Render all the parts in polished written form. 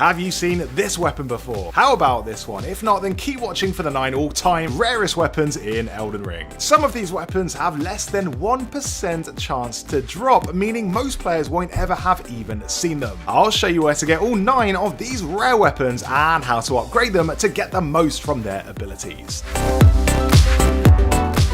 Have you seen this weapon before? How about this one? If not, then keep watching for the 9 all-time rarest weapons in Elden Ring. Some of these weapons have less than 1% chance to drop, meaning most players won't ever have even seen them. I'll show you where to get all 9 of these rare weapons and how to upgrade them to get the most from their abilities.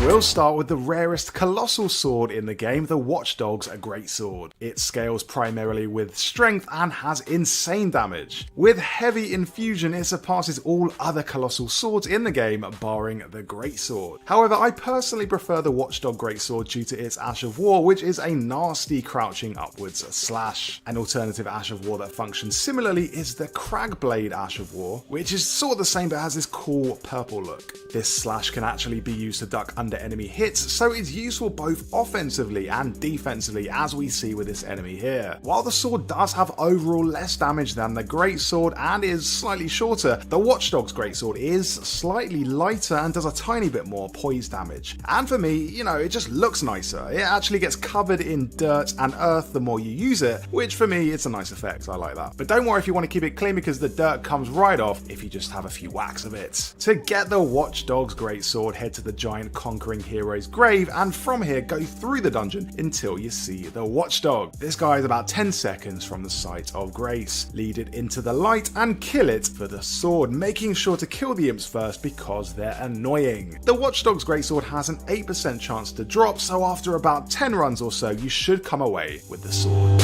We'll start with the rarest colossal sword in the game, the watchdogs greatsword. It scales primarily with strength and has insane damage. With heavy infusion, it surpasses all other colossal swords in the game, barring the greatsword. However, I personally prefer the watchdog greatsword due to its Ash of War, which is a nasty crouching upwards slash. An alternative Ash of War that functions similarly is the Cragblade Ash of War, which is sort of the same but has this cool purple look. This slash can actually be used to duck under enemy hits, so it's useful both offensively and defensively, as we see with this enemy here. While the sword does have overall less damage than the greatsword and is slightly shorter, the watchdog's greatsword is slightly lighter and does a tiny bit more poise damage. And for me, you know, it just looks nicer. It actually gets covered in dirt and earth the more you use it, which for me, it's a nice effect. I like that. But don't worry if you want to keep it clean, because the dirt comes right off if you just have a few whacks of it. To get the watchdog's greatsword, head to the giant conquering hero's grave, and from here go through the dungeon until you see the watchdog. This guy is about 10 seconds from the site of grace. Lead it into the light and kill it for the sword, making sure to kill the imps first because they're annoying. The watchdog's greatsword has an 8% chance to drop, so after about 10 runs or so you should come away with the sword.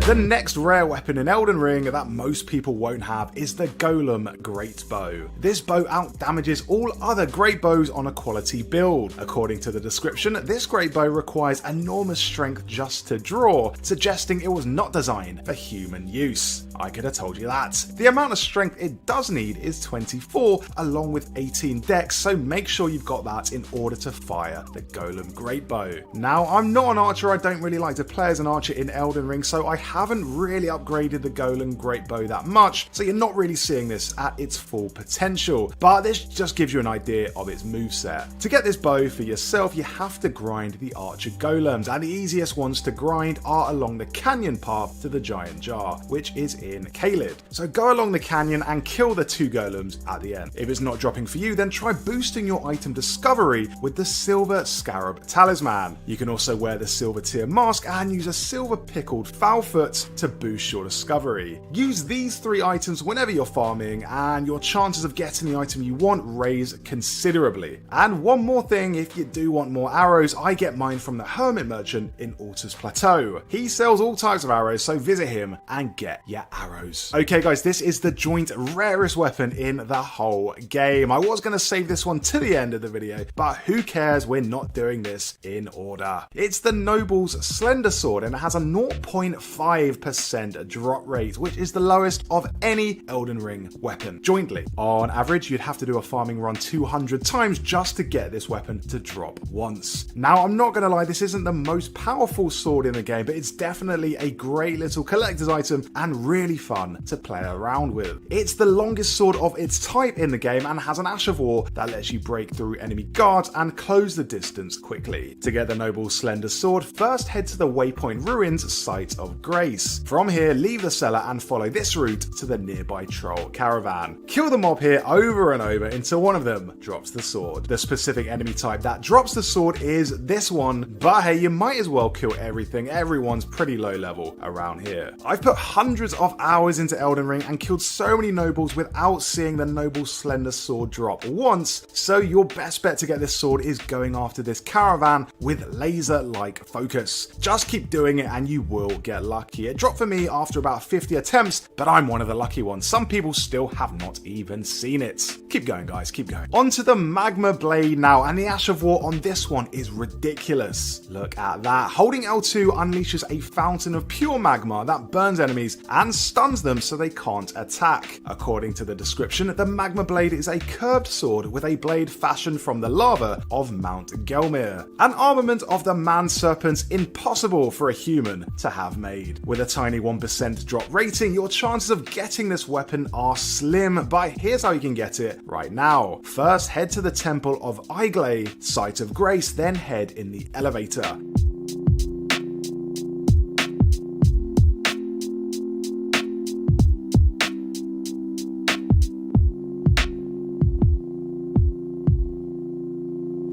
The next rare weapon in Elden Ring that most people won't have is the golem greatbow. This bow outdamages all other greatbows on a quality build. According to the description, this greatbow requires enormous strength just to draw, suggesting it was not designed for human use. I could have told you that. The amount of strength it does need is 24, along with 18 dex, so make sure you've got that in order to fire the golem greatbow. Now, I'm not an archer, I don't really like to play as an archer in Elden Ring, so I haven't really upgraded the golem greatbow that much, so you're not really seeing this at its full potential, but this just gives you an idea of its moveset. To get this bow for yourself, you have to grind the archer golems, and the easiest ones to grind are along the canyon path to the giant jar, which is in Caelid. So go along the canyon and kill the 2 golems at the end. If it's not dropping for you, then try boosting your item discovery with the silver scarab talisman. You can also wear the silver tier mask and use a silver pickled foul foot to boost your discovery. Use these 3 items whenever you're farming and your chances of getting the item you want raise considerably. And one more thing, if you do want more arrows, I get mine from the hermit merchant in Altus Plateau. He sells all types of arrows, so visit him and get your arrows. Okay guys, this is the joint rarest weapon in the whole game. I was going to save this one to the end of the video, but who cares, we're not doing this in order. It's the nobels slender sword, and it has a 0.5% drop rate, which is the lowest of any Elden Ring weapon jointly. On average, you'd have to do a farming run 200 times just to get this weapon to drop once. Now, I'm not going to lie, this isn't the most powerful sword in the game, but it's definitely a great little collector's item and really fun to play around with. It's the longest sword of its type in the game and has an Ash of War that lets you break through enemy guards and close the distance quickly. To get the nobels slender sword, first head to the Waypoint Ruins site of grace. From here, leave the cellar and follow this route to the nearby troll caravan. Kill the mob here over and over until one of them drops the sword. The specific enemy type that drops the sword is this one, but hey, you might as well kill everything. Everyone's pretty low level around here. I've put hundreds of hours into Elden Ring and killed so many nobles without seeing the noble slender sword drop once, so your best bet to get this sword is going after this caravan with laser-like focus. Just keep doing it and you will get lucky. It dropped for me after about 50 attempts, but I'm one of the lucky ones. Some people still have not even seen it. Keep going guys, keep going. Onto the magma blade now, and the Ash of War on this one is ridiculous. Look at that. Holding L2 unleashes a fountain of pure magma that burns enemies and stuns them so they can't attack. According to the description, the magma blade is a curved sword with a blade fashioned from the lava of Mount Gelmir, an armament of the man serpents impossible for a human to have made. With a tiny 1% drop rating, your chances of getting this weapon are slim, but here's how you can get it right now. First, head to the Temple of Iglay, Site of Grace, then head in the elevator.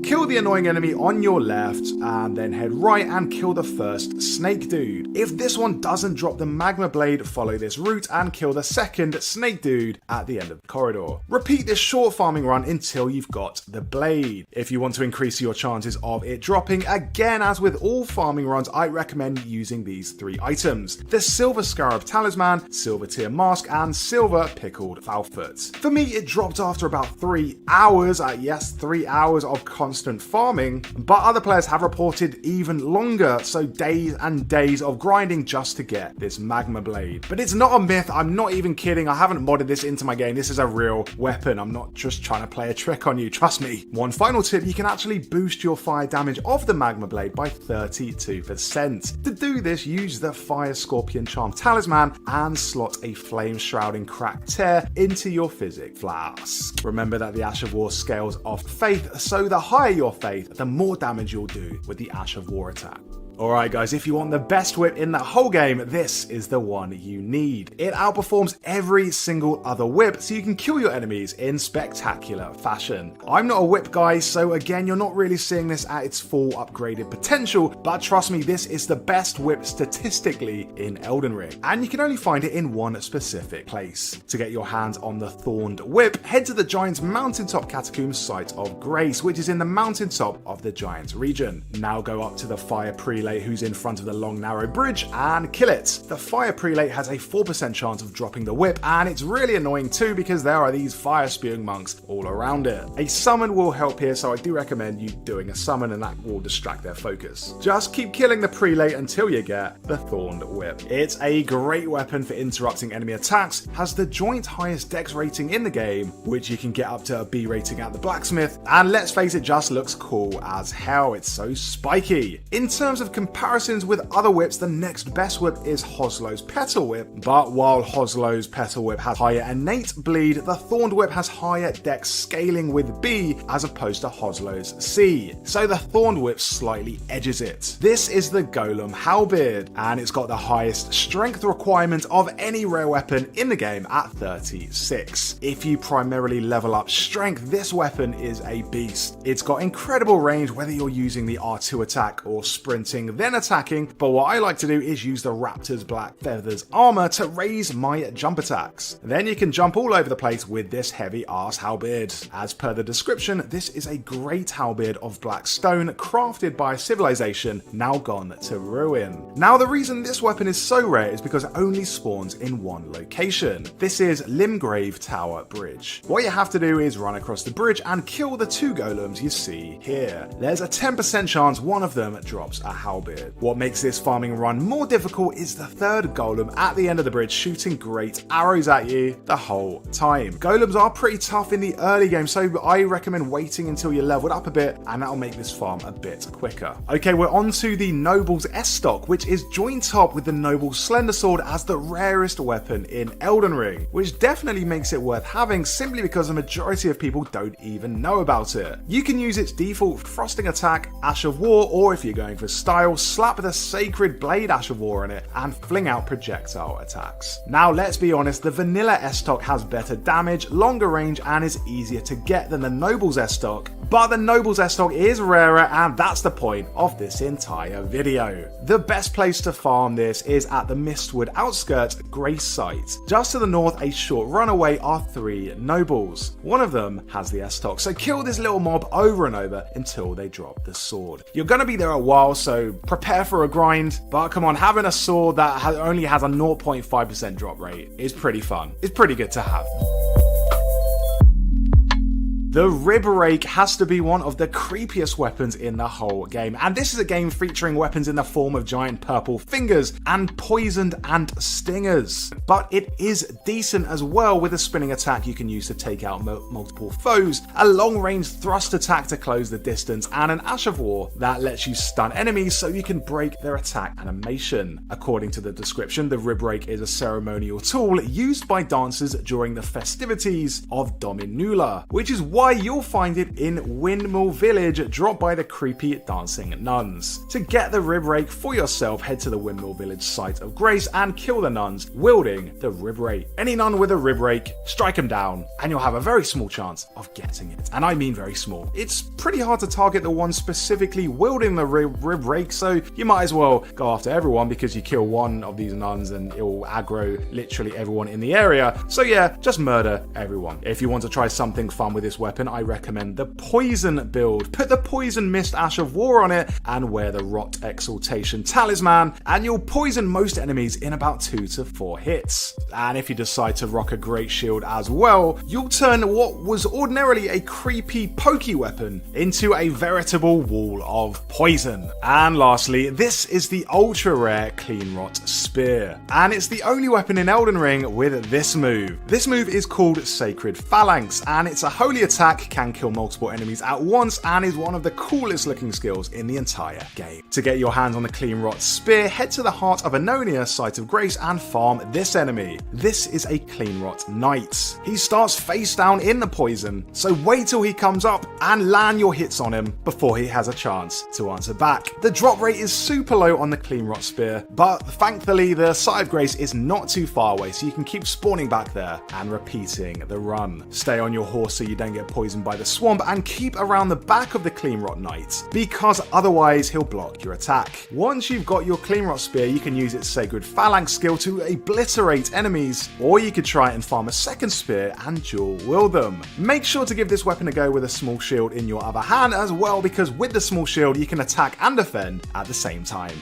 Kill the annoying enemy on your left, and then head right and kill the first snake dude. If this one doesn't drop the magma blade, follow this route and kill the second snake dude at the end of the corridor. Repeat this short farming run until you've got the blade. If you want to increase your chances of it dropping, again as with all farming runs, I recommend using these 3 items: the silver scarab talisman, silver tear mask, and silver pickled foulfoot. For me, it dropped after about 3 hours, yes, 3 hours of constant farming, but other players have reported even longer, so days and days of grinding just to get this magma blade. But it's not a myth, I'm not even kidding, I haven't modded this into my game, this is a real weapon, I'm not just trying to play a trick on you, trust me. One final tip, you can actually boost your fire damage of the magma blade by 32%. To do this, use the fire scorpion charm talisman and slot a flame shrouding cracked tear into your physic flask. Remember that the Ash of War scales off faith, so the higher your faith, the more damage you'll do with the Ash of War attack. Alright guys, if you want the best whip in the whole game, this is the one you need. It outperforms every single other whip, so you can kill your enemies in spectacular fashion. I'm not a whip guy, so again, you're not really seeing this at its full upgraded potential, but trust me, this is the best whip statistically in Elden Ring, and you can only find it in one specific place. To get your hands on the Thorned whip, head to the Giant's Mountaintop Catacombs Site of Grace, which is in the mountaintop of the Giants region. Now go up to the Fire Prelate who's in front of the long narrow bridge and kill it. The Fire Prelate has a 4% chance of dropping the whip, and it's really annoying too because there are these fire spewing monks all around it. A summon will help here, so I do recommend you doing a summon, and that will distract their focus. Just keep killing the Prelate until you get the Thorned whip. It's a great weapon for interrupting enemy attacks, has the joint highest dex rating in the game, which you can get up to a B rating at the blacksmith, and let's face it, just looks cool as hell, it's so spiky. In terms of comparisons with other whips, the next best whip is Hoslow's Petal Whip, but while Hoslow's Petal Whip has higher innate bleed, the Thorned Whip has higher dex scaling with B as opposed to Hoslow's C, so the Thorned Whip slightly edges it. This is the Golem halberd, and it's got the highest strength requirement of any rare weapon in the game at 36. If you primarily level up strength, this weapon is a beast. It's got incredible range whether you're using the R2 attack or sprinting then attacking, but what I like to do is use the Raptor's Black Feathers armor to raise my jump attacks. Then you can jump all over the place with this heavy ass halberd. As per the description, this is a great halberd of black stone crafted by a civilization now gone to ruin. Now the reason this weapon is so rare is because it only spawns in one location. This is Limgrave Tower Bridge. What you have to do is run across the bridge and kill the 2 golems you see here. There's a 10% chance one of them drops a halberd. What makes this farming run more difficult is the 3rd golem at the end of the bridge shooting great arrows at you the whole time. Golems are pretty tough in the early game, so I recommend waiting until you're leveled up a bit, and that'll make this farm a bit quicker. Okay, we're on to the nobels estoc, which is joint top with the noble slender sword as the rarest weapon in Elden Ring, which definitely makes it worth having simply because the majority of people don't even know about it. You can use its default frosting attack, Ash of War, or if you're going for style, slap the sacred blade Ash of War in it and fling out projectile attacks. Now let's be honest, the vanilla estoc has better damage, longer range, and is easier to get than the nobles estoc, but the nobles estoc is rarer, and that's the point of this entire video. The best place to farm this is at the Mistwood outskirts Grace site. Just to the north, a short run away, are 3 nobles. One of them has the estoc, so kill this little mob over and over until they drop the sword. You're gonna be there a while, so prepare for a grind, but come on, having a sword that only has a 0.5% drop rate is pretty fun. It's pretty good to have. The rib rake has to be one of the creepiest weapons in the whole game, and this is a game featuring weapons in the form of giant purple fingers and poisoned ant stingers. But it is decent as well, with a spinning attack you can use to take out multiple foes, a long range thrust attack to close the distance, and an Ash of War that lets you stun enemies so you can break their attack animation. According to the description, the rib rake is a ceremonial tool used by dancers during the festivities of Dominula, which is why you'll find it in Windmill Village, dropped by the creepy dancing nuns. To get the rib rake for yourself, head to the Windmill Village site of grace and kill the nuns wielding the rib rake. Any nun with a rib rake, strike them down, and you'll have a very small chance of getting it. And I mean very small. It's pretty hard to target the one specifically wielding the rib rake, so you might as well go after everyone, because you kill one of these nuns and it will aggro literally everyone in the area. So yeah, just murder everyone. If you want to try something fun with this weapon, I recommend the poison build. Put the poison mist Ash of War on it and wear the rot exaltation talisman, and you'll poison most enemies in about 2 to 4 hits. And if you decide to rock a great shield as well, you'll turn what was ordinarily a creepy pokey weapon into a veritable wall of poison. And lastly, this is the ultra rare cleanrot spear, and it's the only weapon in Elden Ring with this move. This move is called Sacred Phalanx, and it's a holy attack, can kill multiple enemies at once, and is one of the coolest looking skills in the entire game. To get your hands on the cleanrot spear, head to the Heart of Annonia site of grace and farm this enemy. This is a cleanrot knight. He starts face down in the poison, so wait till he comes up and land your hits on him before he has a chance to answer back. The drop rate is super low on the cleanrot spear, but thankfully the site of grace is not too far away, so you can keep spawning back there and repeating the run. Stay on your horse so you don't get poisoned by the swamp, and keep around the back of the cleanrot knight, because otherwise he'll block your attack. Once you've got your cleanrot spear, you can use its Sacred Phalanx skill to obliterate enemies, or you could try and farm a second spear and dual wield them. Make sure to give this weapon a go with a small shield in your other hand as well, because with the small shield you can attack and defend at the same time.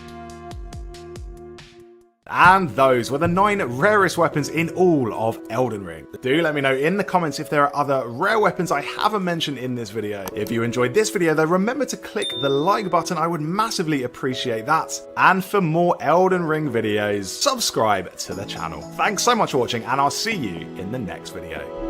And those were the 9 rarest weapons in all of Elden Ring. Do let me know in the comments if there are other rare weapons I haven't mentioned in this video. If you enjoyed this video though, remember to click the like button, I would massively appreciate that. And for more Elden Ring videos, subscribe to the channel. Thanks so much for watching, and I'll see you in the next video.